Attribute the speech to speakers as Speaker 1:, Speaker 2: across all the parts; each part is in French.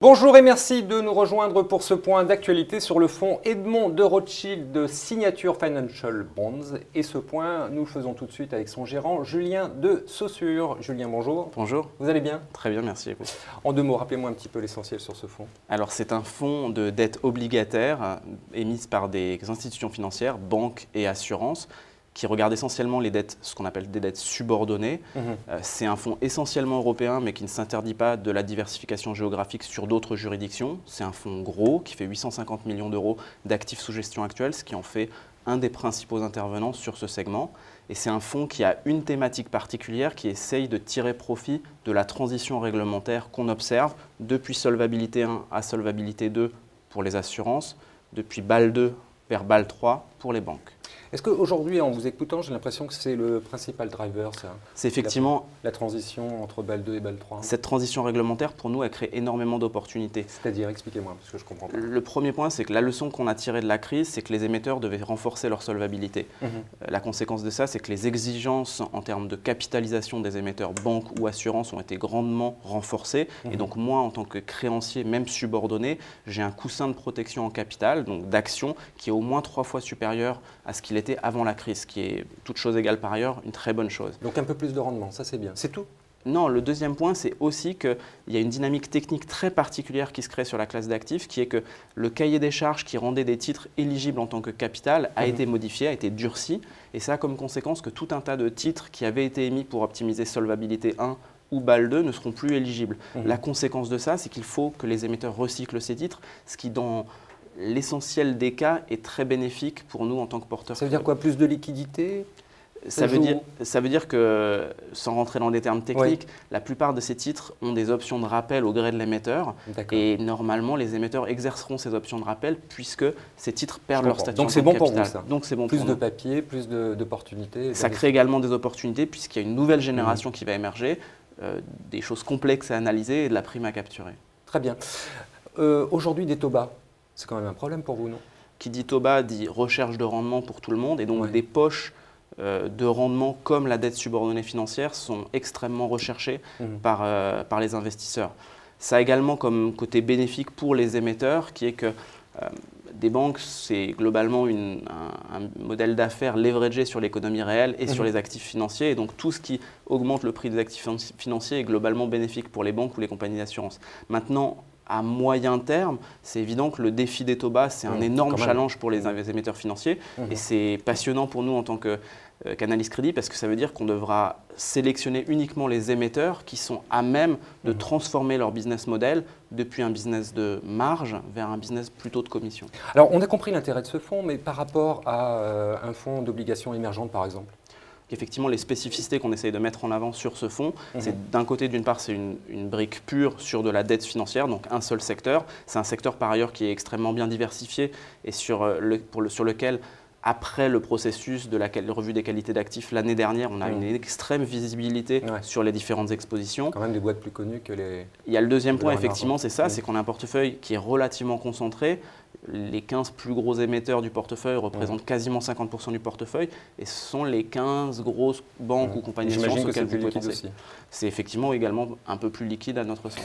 Speaker 1: Bonjour et merci de nous rejoindre pour ce point d'actualité sur le fonds Edmond de Rothschild de Signature Financial Bonds. Et ce point, nous le faisons tout de suite avec son gérant Julien de Saussure. Julien, bonjour.
Speaker 2: Bonjour.
Speaker 1: Vous allez bien?
Speaker 2: Très bien, merci.
Speaker 1: En deux mots, rappelez-moi un petit peu l'essentiel sur ce fonds.
Speaker 2: Alors, c'est un fonds de dette obligataire émise par des institutions financières, banques et assurances, qui regarde essentiellement les dettes, ce qu'on appelle des dettes subordonnées. C'est un fonds essentiellement européen, mais qui ne s'interdit pas de la diversification géographique sur d'autres juridictions. C'est un fonds gros qui fait 850 millions d'euros d'actifs sous gestion actuelle, ce qui en fait un des principaux intervenants sur ce segment. Et c'est un fonds qui a une thématique particulière qui essaye de tirer profit de la transition réglementaire qu'on observe depuis Solvabilité 1 à Solvabilité 2 pour les assurances, depuis BAL 2 vers BAL 3 pour les banques.
Speaker 1: Est-ce qu'aujourd'hui, en vous écoutant, j'ai l'impression que c'est le principal driver, ça?
Speaker 2: C'est effectivement
Speaker 1: la transition entre BAL 2 et BAL 3.
Speaker 2: Cette transition réglementaire, pour nous, elle crée énormément d'opportunités.
Speaker 1: C'est-à-dire, expliquez-moi, parce que je comprends pas.
Speaker 2: Le premier point, c'est que la leçon qu'on a tirée de la crise, c'est que les émetteurs devaient renforcer leur solvabilité. La conséquence de ça, c'est que les exigences en termes de capitalisation des émetteurs banques ou assurances ont été grandement renforcées. Et donc, moi, en tant que créancier, même subordonné, j'ai un coussin de protection en capital, donc d'action, qui est au moins 3 fois supérieur à ce qu'il était avant la crise, qui est, toute chose égale par ailleurs, une très bonne chose.
Speaker 1: Donc un peu plus de rendement, ça c'est bien. C'est tout?
Speaker 2: Non, le deuxième point, c'est aussi qu'il y a une dynamique technique très particulière qui se crée sur la classe d'actifs, qui est que le cahier des charges qui rendait des titres éligibles en tant que capital a été modifié, a été durci, et ça a comme conséquence que tout un tas de titres qui avaient été émis pour optimiser Solvabilité 1 ou BAL 2 ne seront plus éligibles. La conséquence de ça, c'est qu'il faut que les émetteurs recyclent ces titres, ce qui dans l'essentiel des cas est très bénéfique pour nous en tant que porteurs.
Speaker 1: Ça veut dire quoi? Plus de liquidité?
Speaker 2: Ça veut dire que, sans rentrer dans des termes techniques, la plupart de ces titres ont des options de rappel au gré de l'émetteur. Et normalement, les émetteurs exerceront ces options de rappel puisque ces titres perdent leur statut.
Speaker 1: Donc c'est bon pour vous, ça?
Speaker 2: Donc c'est bon
Speaker 1: plus
Speaker 2: pour
Speaker 1: de
Speaker 2: nous.
Speaker 1: Papier, plus d'opportunités.
Speaker 2: Ça crée également des opportunités puisqu'il y a une nouvelle génération qui va émerger, des choses complexes à analyser et de la prime à capturer.
Speaker 1: Très bien. Aujourd'hui, des taux bas, c'est quand même un problème pour vous, non?
Speaker 2: Qui dit taux bas dit recherche de rendement pour tout le monde et donc des poches de rendement comme la dette subordonnée financière sont extrêmement recherchées par les investisseurs. Ça a également comme côté bénéfique pour les émetteurs qui est que des banques, c'est globalement un modèle d'affaires leveragé sur l'économie réelle et sur les actifs financiers. Et donc tout ce qui augmente le prix des actifs financiers est globalement bénéfique pour les banques ou les compagnies d'assurance. Maintenant, à moyen terme, c'est évident que le défi des taux bas, c'est un énorme challenge pour les émetteurs financiers. Et c'est passionnant pour nous en tant qu'analyste crédit parce que ça veut dire qu'on devra sélectionner uniquement les émetteurs qui sont à même de transformer leur business model depuis un business de marge vers un business plutôt de commission.
Speaker 1: Alors, on a compris l'intérêt de ce fonds, mais par rapport à un fonds d'obligations émergentes, par exemple?
Speaker 2: Effectivement, les spécificités qu'on essaye de mettre en avant sur ce fonds, c'est d'un côté, d'une part, c'est une brique pure sur de la dette financière, donc un seul secteur. C'est un secteur par ailleurs qui est extrêmement bien diversifié et sur lequel, après le processus de la revue des qualités d'actifs l'année dernière, on a une extrême visibilité sur les différentes expositions.
Speaker 1: Quand même des boîtes plus connues que les...
Speaker 2: Il y a le deuxième point, effectivement, c'est ça, c'est qu'on a un portefeuille qui est relativement concentré. Les 15 plus gros émetteurs du portefeuille représentent quasiment 50% du portefeuille et ce sont les 15 grosses banques ou compagnies d'assurance auxquelles vous pouvez penser. C'est effectivement également un peu plus liquide à notre sens.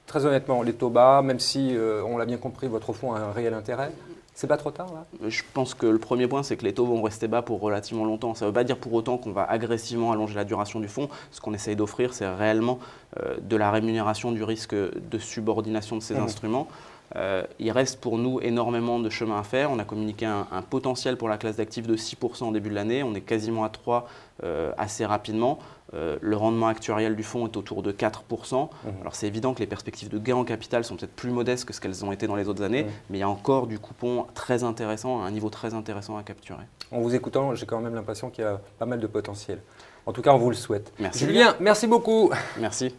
Speaker 1: Très honnêtement, les taux bas, même si on l'a bien compris, votre fonds a un réel intérêt, c'est pas trop tard là?
Speaker 2: Je pense que le premier point, c'est que les taux vont rester bas pour relativement longtemps. Ça ne veut pas dire pour autant qu'on va agressivement allonger la duration du fonds. Ce qu'on essaye d'offrir, c'est réellement de la rémunération du risque de subordination de ces instruments. Il reste pour nous énormément de chemin à faire. On a communiqué un potentiel pour la classe d'actifs de 6% au début de l'année. On est quasiment à 3% assez rapidement. Le rendement actuariel du fonds est autour de 4%. Alors c'est évident que les perspectives de gain en capital sont peut-être plus modestes que ce qu'elles ont été dans les autres années, mais il y a encore du coupon très intéressant, un niveau très intéressant à capturer.
Speaker 1: En vous écoutant, j'ai quand même l'impression qu'il y a pas mal de potentiel. En tout cas, on vous le souhaite.
Speaker 2: Merci.
Speaker 1: Julien, merci beaucoup.
Speaker 2: Merci.